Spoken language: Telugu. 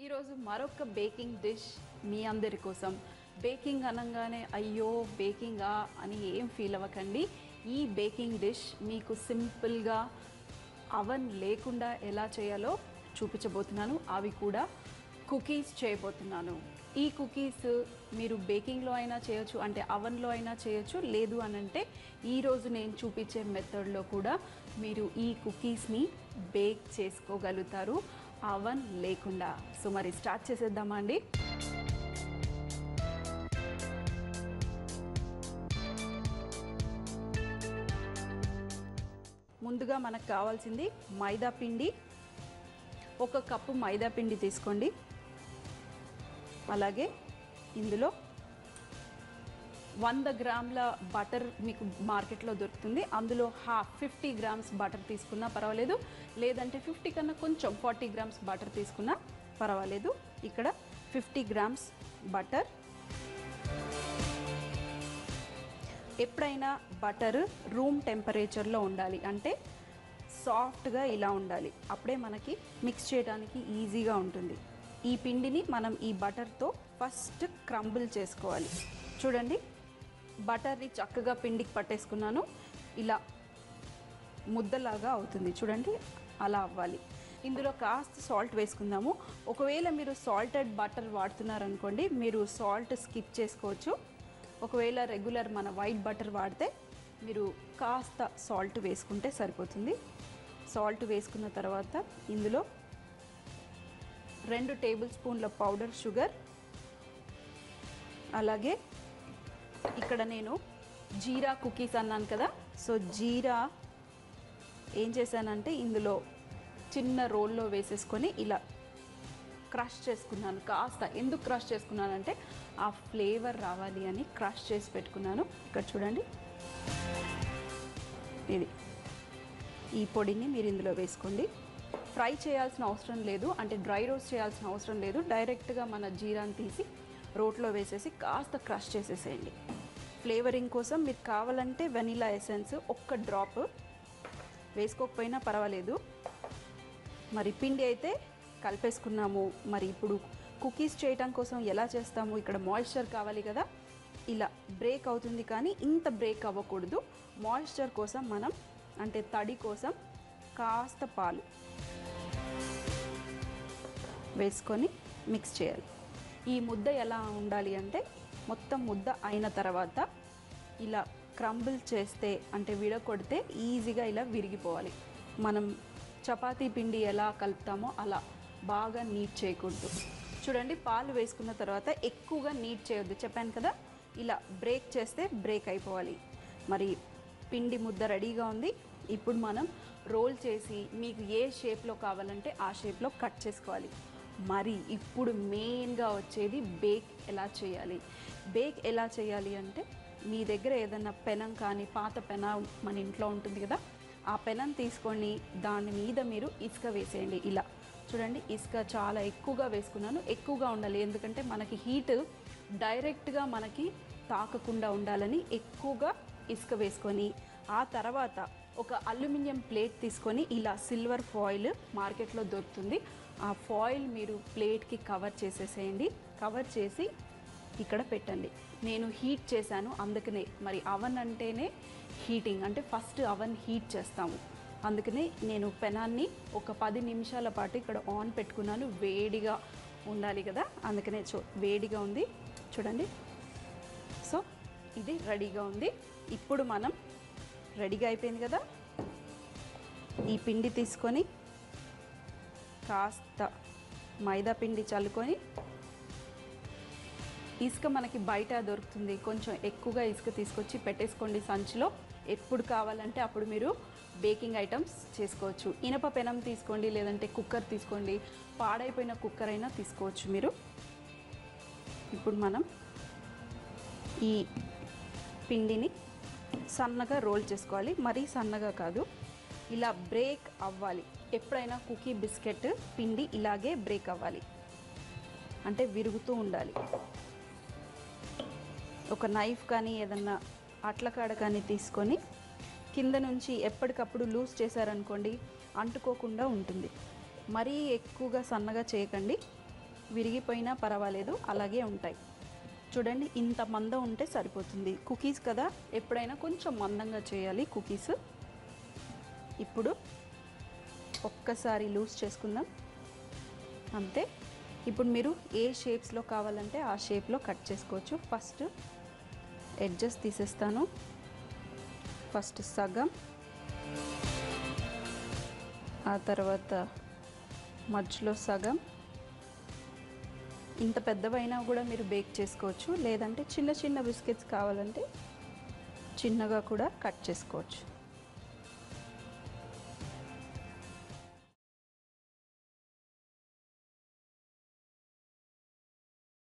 ఈరోజు మరొక బేకింగ్ డిష్ మీ అందరి కోసం. బేకింగ్ అనగానే అయ్యో బేకింగా అని ఏం ఫీల్ అవ్వకండి. ఈ బేకింగ్ డిష్ మీకు సింపుల్గా అవన్ లేకుండా ఎలా చేయాలో చూపించబోతున్నాను. అవి కూడా కుకీస్ చేయబోతున్నాను. ఈ కుకీస్ మీరు బేకింగ్లో అయినా చేయొచ్చు, అంటే అవన్లో అయినా చేయొచ్చు. లేదు అని అంటే ఈరోజు నేను చూపించే మెథడ్లో కూడా మీరు ఈ కుకీస్ని బేక్ చేసుకోగలుగుతారు అవన్ లేకుండా. సో మరి స్టార్ట్ చేసేద్దామా అండి. ముందుగా మనకు కావాల్సింది మైదా పిండి. 1 కప్పు మైదా పిండి తీసుకోండి. అలాగే ఇందులో 100 గ్రాముల బటర్ మీకు మార్కెట్లో దొరుకుతుంది. అందులో 50 గ్రామ్స్ బటర్ తీసుకున్నా పర్వాలేదు, లేదంటే 50 కన్నా కొంచెం 40 గ్రామ్స్ బటర్ తీసుకున్నా పర్వాలేదు. ఇక్కడ 50 గ్రామ్స్ బటర్. ఎప్పుడైనా బటర్ రూమ్ టెంపరేచర్లో ఉండాలి, అంటే సాఫ్ట్గా ఇలా ఉండాలి. అప్పుడే మనకి మిక్స్ చేయడానికి ఈజీగా ఉంటుంది. ఈ పిండిని మనం ఈ బటర్తో ఫస్ట్ క్రంబుల్ చేసుకోవాలి. చూడండి, బటర్ని చక్కగా పిండికి పట్టేసుకున్నాను. ఇలా ముద్దలాగా అవుతుంది చూడండి, అలా అవ్వాలి. ఇందులో కాస్త సాల్ట్ వేసుకుందాము. ఒకవేళ మీరు సాల్టెడ్ బటర్ వాడుతున్నారనుకోండి, మీరు సాల్ట్ స్కిప్ చేసుకోవచ్చు. ఒకవేళ రెగ్యులర్ మన వైట్ బటర్ వాడితే మీరు కాస్త సాల్ట్ వేసుకుంటే సరిపోతుంది. సాల్ట్ వేసుకున్న తర్వాత ఇందులో 2 టేబుల్ స్పూన్ల పౌడర్ షుగర్, అలాగే ఇక్కడ నేను జీరా కుకీస్ అన్నాను కదా, సో జీరా ఏం చేశానంటే ఇందులో చిన్న రోల్లో వేసేసుకొని ఇలా క్రష్ చేసుకున్నాను. కాస్త ఎందుకు క్రష్ చేసుకున్నానంటే ఆ ఫ్లేవర్ రావాలి అని క్రష్ చేసి పెట్టుకున్నాను. ఇక్కడ చూడండి, ఇది ఈ పొడిని మీరు ఇందులో వేసుకోండి. ఫ్రై చేయాల్సిన అవసరం లేదు, అంటే డ్రై రోస్ట్ చేయాల్సిన అవసరం లేదు. డైరెక్ట్గా మన జీరాని తీసి రోట్లో వేసేసి కాస్త క్రష్ చేసేసేయండి. ఫ్లేవరింగ్ కోసం మీరు కావాలంటే వెనిలా ఎసెన్స్ 1 డ్రాప్ వేసుకోకపోయినా పర్వాలేదు. మరి పిండి అయితే కలిపేసుకున్నాము. మరి ఇప్పుడు కుకీస్ చేయటం కోసం ఎలా చేస్తాము, ఇక్కడ మాయిశ్చర్ కావాలి కదా. ఇలా బ్రేక్ అవుతుంది, కానీ ఇంత బ్రేక్ అవ్వకూడదు. మాయిశ్చర్ కోసం మనం, అంటే తడి కోసం కాస్త పాలు వేసుకొని మిక్స్ చేయాలి. ఈ ముద్ద ఎలా ఉండాలి అంటే మొత్తం ముద్ద అయిన తర్వాత ఇలా క్రంబుల్ చేస్తే, అంటే విడకొడితే ఈజీగా ఇలా విరిగిపోవాలి. మనం చపాతీ పిండి ఎలా కలుపుతామో అలా బాగా నీట్ చేయకూడదు. చూడండి, పాలు వేసుకున్న తర్వాత ఎక్కువగా నీట్ చేయొద్దు, చెప్పాను కదా. ఇలా బ్రేక్ చేస్తే బ్రేక్ అయిపోవాలి. మరి పిండి ముద్ద రెడీగా ఉంది. ఇప్పుడు మనం రోల్ చేసి మీకు ఏ షేప్లో కావాలంటే ఆ షేప్లో కట్ చేసుకోవాలి. మరి ఇప్పుడు మెయిన్గా వచ్చేది బేక్ ఎలా చేయాలి. బేక్ ఎలా చేయాలి అంటే మీ దగ్గర ఏదైనా పెనం కానీ పాత పెనం మన ఇంట్లో ఉంటుంది కదా, ఆ పెనం తీసుకొని దాని మీద మీరు ఇసుక వేసేయండి. ఇలా చూడండి, ఇసుక చాలా ఎక్కువగా వేసుకున్నాను. ఎక్కువగా ఉండాలి, ఎందుకంటే మనకి హీట్ డైరెక్ట్గా మనకి తాకకుండా ఉండాలని ఎక్కువగా ఇసుక వేసుకొని, ఆ తర్వాత ఒక అల్యూమినియం ప్లేట్ తీసుకొని ఇలా సిల్వర్ ఫాయిల్ మార్కెట్లో దొరుకుతుంది, ఆ ఫాయిల్ మీరు ప్లేట్కి కవర్ చేసేసేయండి. కవర్ చేసి ఇక్కడ పెట్టండి. నేను హీట్ చేశాను అందుకనే. మరి అవన్ అంటేనే హీటింగ్, అంటే ఫస్ట్ అవన్ హీట్ చేస్తాము. అందుకనే నేను పెనాన్ని ఒక 10 నిమిషాల పాటు ఇక్కడ ఆన్ పెట్టుకున్నాను. వేడిగా ఉండాలి కదా, అందుకనే వేడిగా ఉంది చూడండి. సో ఇది రెడీగా ఉంది. ఇప్పుడు మనం రెడీగా అయిపోయింది కదా, ఈ పిండి తీసుకొని కాస్త మైదా పిండి చల్లుకొని, ఇసుక మనకి బయట దొరుకుతుంది, కొంచెం ఎక్కువగా ఇసుక తీసుకొచ్చి పెట్టేసుకోండి సంచిలో. ఎప్పుడు కావాలంటే అప్పుడు మీరు బేకింగ్ ఐటమ్స్ చేసుకోవచ్చు. ఇనప పెనం తీసుకోండి, లేదంటే కుక్కర్ తీసుకోండి, పాడైపోయిన కుక్కర్ అయినా తీసుకోవచ్చు మీరు. ఇప్పుడు మనం ఈ పిండిని సన్నగా రోల్ చేసుకోవాలి, మరీ సన్నగా కాదు, ఇలా బ్రేక్ అవ్వాలి. ఎప్పుడైనా కుకీ బిస్కెట్ పిండి ఇలాగే బ్రేక్ అవ్వాలి, అంటే విరుగుతూ ఉండాలి. ఒక నైఫ్ కానీ ఏదన్నా అట్లకాడ కానీ తీసుకొని కింద నుంచి ఎప్పటికప్పుడు లూజ్ చేశారనుకోండి అంటుకోకుండా ఉంటుంది. మరీ ఎక్కువగా సన్నగా చేయకండి, విరిగిపోయినా పర్వాలేదు, అలాగే ఉంటాయి. చూడండి, ఇంత మందం ఉంటే సరిపోతుంది. కుకీస్ కదా, ఎప్పుడైనా కొంచెం మందంగా చేయాలి కుకీస్. ఇప్పుడు ఒక్కసారి లూజ్ చేసుకుందాం, అంతే. ఇప్పుడు మీరు ఏ షేప్స్లో కావాలంటే ఆ షేప్లో కట్ చేసుకోవచ్చు. ఫస్ట్ ఎడ్జెస్ తీసేస్తాను. ఫస్ట్ సగం, ఆ తర్వాత మధ్యలో సగం. ఇంత పెద్దవైనా కూడా మీరు బేక్ చేసుకోవచ్చు, లేదంటే చిన్న చిన్న బిస్కెట్స్ కావాలంటే చిన్నగా కూడా కట్ చేసుకోవచ్చు.